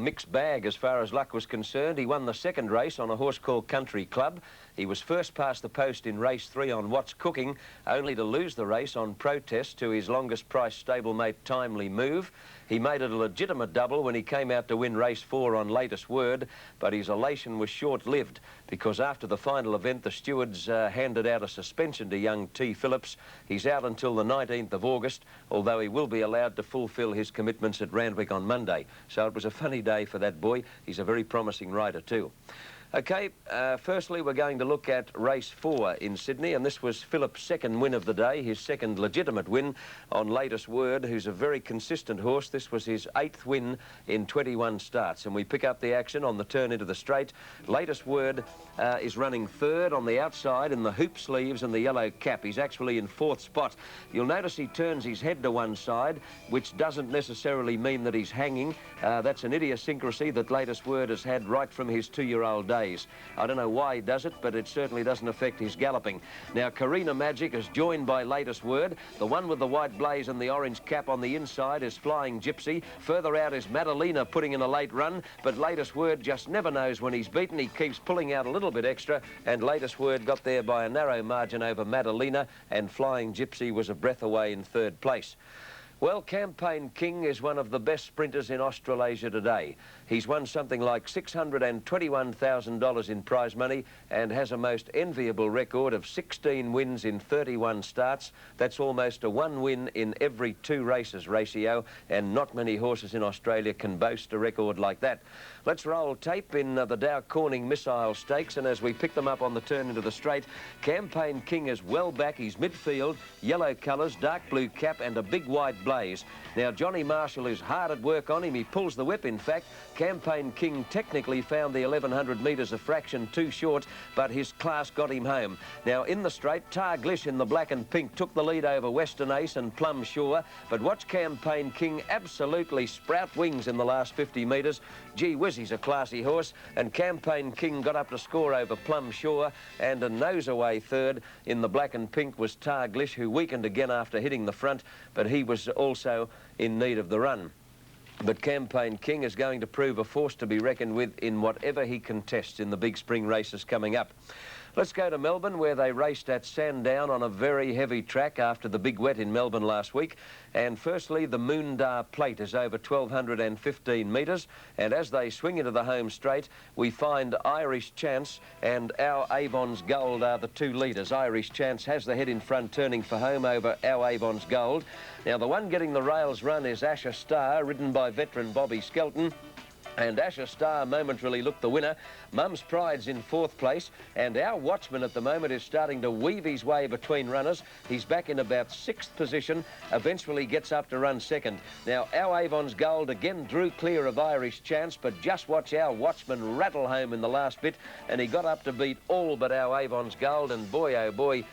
Mixed bag as far as luck was concerned. He won the second race on a horse called Country Club. He was first past the post in race 3 on What's Cooking, only to lose the race on protest to his longest price stablemate Timely Move. He made it a legitimate double when he came out to win race 4 on Latest Word, but his elation was short-lived because after the final event the stewards handed out a suspension to young T. Phillips. He's out until the 19th of August, although he will be allowed to fulfil his commitments at Randwick on Monday. So it was a funny day for that boy. He's a very promising rider too. Okay, firstly we're going to look at race 4 in Sydney, and this was Philip's second win of the day, his second legitimate win on Latest Word, who's a very consistent horse. This was his 8th win in 21 starts, and we pick up the action on the turn into the straight. Latest Word is running third on the outside in the hoop sleeves and the yellow cap. He's actually in 4th spot. You'll notice he turns his head to one side, which doesn't necessarily mean that he's hanging. That's an idiosyncrasy that Latest Word has had right from his 2-year-old days. I don't know why he does it, but it certainly doesn't affect his galloping. Now, Carina Magic is joined by Latest Word. The one with the white blaze and the orange cap on the inside is Flying Gypsy. Further out is Madalena putting in a late run, but Latest Word just never knows when he's beaten. He keeps pulling out a little bit extra, and Latest Word got there by a narrow margin over Madalena, and Flying Gypsy was a breath away in 3rd place. Well, Campaign King is one of the best sprinters in Australasia today. He's won something like $621,000 in prize money and has a most enviable record of 16 wins in 31 starts. That's almost a 1 win in every 2 races ratio, and not many horses in Australia can boast a record like that. Let's roll tape in the Dow Corning Missile Stakes, and as we pick them up on the turn into the straight, Campaign King is well back. He's midfield, yellow colours, dark blue cap and a big white blaze. Now, Johnny Marshall is hard at work on him. He pulls the whip, in fact. Campaign King technically found the 1100 metres a fraction too short, but his class got him home. Now, in the straight, Targlish in the black and pink took the lead over Western Ace and Plum Shore, but watch Campaign King absolutely sprout wings in the last 50 metres. Gee whiz, he's a classy horse, and Campaign King got up to score over Plum Shore, and a nose away third in the black and pink was Targlish, who weakened again after hitting the front, but he was also in need of the run. But Campaign King is going to prove a force to be reckoned with in whatever he contests in the big spring races coming up. Let's go to Melbourne, where they raced at Sandown on a very heavy track after the big wet in Melbourne last week. And firstly, the Moondar Plate is over 1,215 metres, and as they swing into the home straight, we find Irish Chance and Our Avon's Gold are the 2 leaders. Irish Chance has the head in front, turning for home over Our Avon's Gold. Now, the one getting the rails run is Asher Star, ridden by veteran Bobby Skelton. And Asher Star momentarily looked the winner. Mum's Pride's in 4th place, and Our Watchman at the moment is starting to weave his way between runners. He's back in about 6th position, eventually gets up to run 2nd. Now, Our Avon's Gold again drew clear of Irish Chance, but just watch Our Watchman rattle home in the last bit, and he got up to beat all but Our Avon's Gold, and boy, oh boy,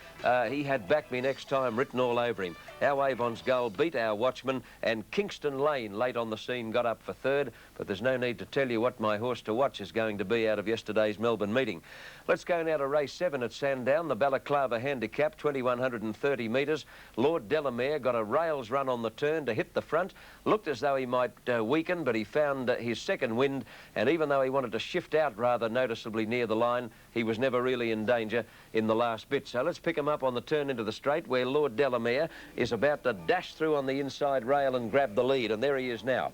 he had Back Me Next Time written all over him. Our Avon's Gold beat Our Watchman, and Kingston Lane, late on the scene, got up for 3rd, but there's no need to tell you what my horse to watch is going to be out of yesterday's Melbourne meeting. Let's go now to race 7 at Sandown, the Balaclava Handicap, 2,130 metres. Lord Delamere got a rails run on the turn to hit the front. Looked as though he might weaken, but he found his second wind, and even though he wanted to shift out rather noticeably near the line, he was never really in danger in the last bit. So let's pick him up on the turn into the straight, where Lord Delamere is about to dash through on the inside rail and grab the lead, and there he is now.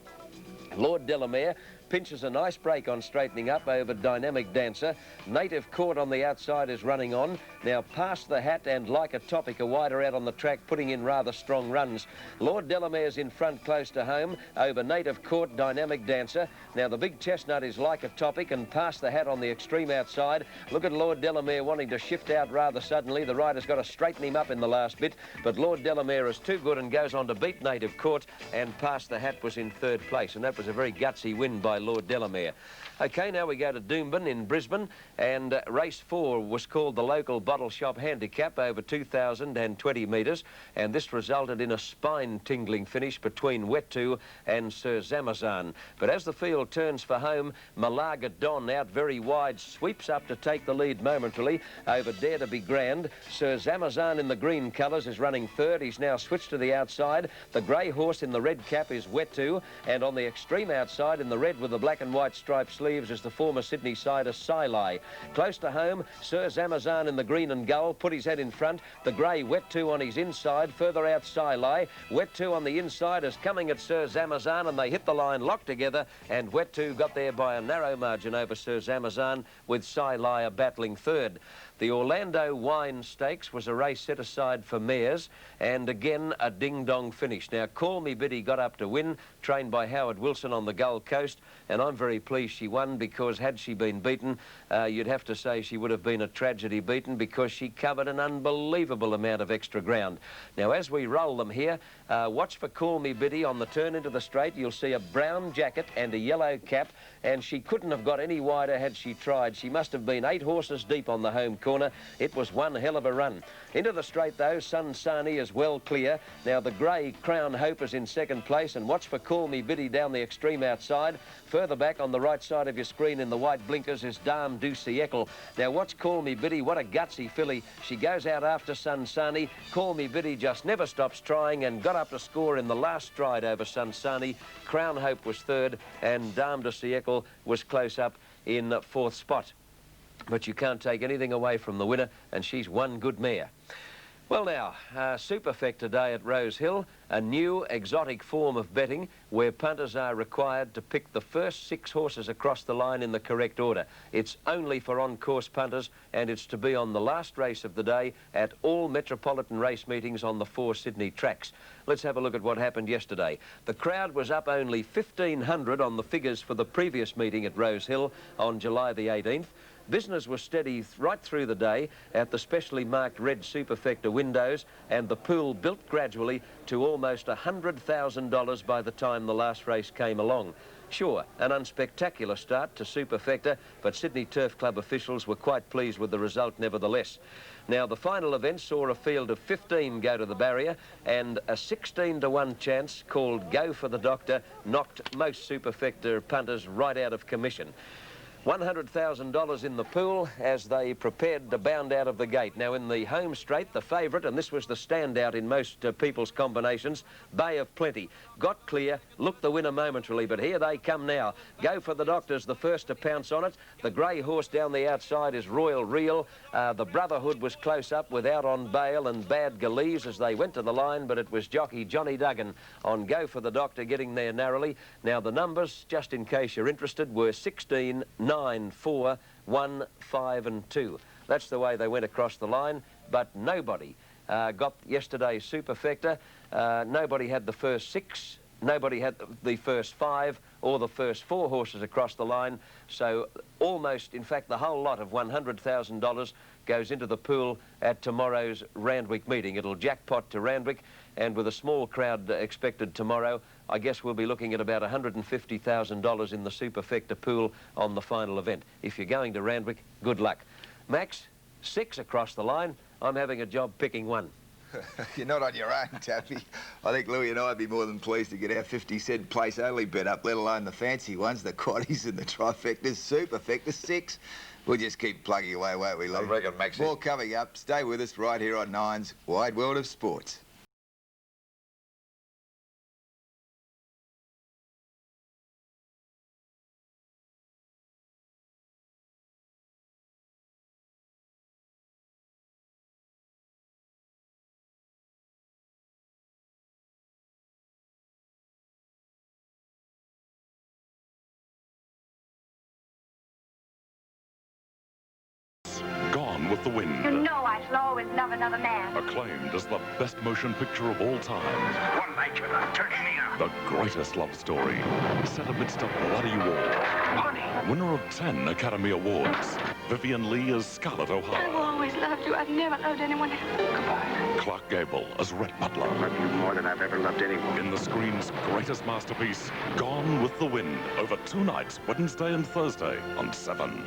Lord Delamere pinches a nice break on straightening up over Dynamic Dancer. Native Court on the outside is running on. Now Past the Hat and Like a Topic are wider out on the track, putting in rather strong runs. Lord Delamere's in front close to home over Native Court, Dynamic Dancer. Now the big chestnut is Like a Topic, and Past the Hat on the extreme outside. Look at Lord Delamere wanting to shift out rather suddenly. The rider's got to straighten him up in the last bit, but Lord Delamere is too good and goes on to beat Native Court, and Past the Hat was in 3rd place, and that was a very gutsy win by Lord Delamere. Okay, now we go to Doomben in Brisbane, and race 4 was called the Local Bottle Shop Handicap over 2,020 metres, and this resulted in a spine-tingling finish between Wetu and Sir Zamazan. But as the field turns for home, Malaga Don out very wide sweeps up to take the lead momentarily over Dare to Be Grand. Sir Zamazan in the green colours is running 3rd. He's now switched to the outside. The grey horse in the red cap is Wetu, and on the extreme outside in the red with the black and white striped sleeves is the former Sydney sider Silai. Close to home, Sir Zamazan in the green and gold put his head in front. The grey Wet 2 on his inside, further out Silai. Wet 2 on the inside is coming at Sir Zamazan, and they hit the line locked together, and Wet 2 got there by a narrow margin over Sir Zamazan, with Silai battling third. The Orlando Wine Stakes was a race set aside for mares, and again a ding-dong finish. Now, Call Me Biddy got up to win, trained by Howard Wilson on the Gold Coast, and I'm very pleased she won, because had she been beaten, you'd have to say she would have been a tragedy beaten, because she covered an unbelievable amount of extra ground. Now, as we roll them here, watch for Call Me Biddy on the turn into the straight. You'll see a brown jacket and a yellow cap, and she couldn't have got any wider had she tried. She must have been 8 horses deep on the home corner. It was one hell of a run. Into the straight, though, Sunsani is well clear. Now, the grey Crown Hope is in second place, and watch for Call Me Biddy down the extreme outside. Further back on the right side of your screen in the white blinkers is Dame du Siècle. Now, watch Call Me Biddy. What a gutsy filly. She goes out after Sunsani. Call Me Biddy just never stops trying and got up to score in the last stride over Sunsani. Crown Hope was third, and Dame du Siècle was close up in fourth spot. But you can't take anything away from the winner, and she's one good mare. Well, now, Superfect today at Rose Hill, a new exotic form of betting where punters are required to pick the first 6 horses across the line in the correct order. It's only for on-course punters, and it's to be on the last race of the day at all metropolitan race meetings on the 4 Sydney tracks. Let's have a look at what happened yesterday. The crowd was up only 1,500 on the figures for the previous meeting at Rose Hill on July the 18th. Business was steady right through the day at the specially marked red Superfecta windows, and the pool built gradually to almost $100,000 by the time the last race came along. Sure, an unspectacular start to Superfecta, but Sydney Turf Club officials were quite pleased with the result nevertheless. Now, the final event saw a field of 15 go to the barrier, and a 16-to-1 chance called Go for the Doctor knocked most Superfecta punters right out of commission. $100,000 in the pool as they prepared to bound out of the gate. Now, in the home straight, the favourite, and this was the standout in most people's combinations, Bay of Plenty, got clear, looked the winner momentarily, but here they come now. Go for the Doctor's the first to pounce on it. The grey horse down the outside is Royal Reel. The Brotherhood was close up with Out on Bail and Bad Galeese as they went to the line, but it was jockey Johnny Duggan on Go for the Doctor getting there narrowly. Now, the numbers, just in case you're interested, were 16, 9, 4, 1, 5 and 2. That's the way they went across the line, but nobody got yesterday's Superfecta. Nobody had the first 6, nobody had the first 5 or the first 4 horses across the line. So almost, in fact, the whole lot of $100,000 goes into the pool at tomorrow's Randwick meeting. It'll jackpot to Randwick, and with a small crowd expected tomorrow, I guess we'll be looking at about $150,000 in the Superfecta pool on the final event. If you're going to Randwick, good luck. Max, 6 across the line. I'm having a job picking 1. You're not on your own, Taffy. I think Louis and I would be more than pleased to get our 50-cent place-only bet up, let alone the fancy ones, the quaddies and the trifectas, Superfecta 6. We'll just keep plugging away, won't we, Lou? I reckon, Maxie. More coming up. Stay with us right here on Nine's Wide World of Sports. Gone with the Wind. You know I shall always love another man. Acclaimed as the best motion picture of all time. One night you're not turning me out. The greatest love story. Set amidst a bloody war. Honey. Winner of 10 Academy Awards. Vivian Leigh as Scarlett I've O'Hara. always loved you. I've never loved anyone else. Goodbye. Clark Gable as Rhett Butler. I love you more than I've ever loved anyone. In the screen's greatest masterpiece, Gone with the Wind. Over 2 nights, Wednesday and Thursday on 7.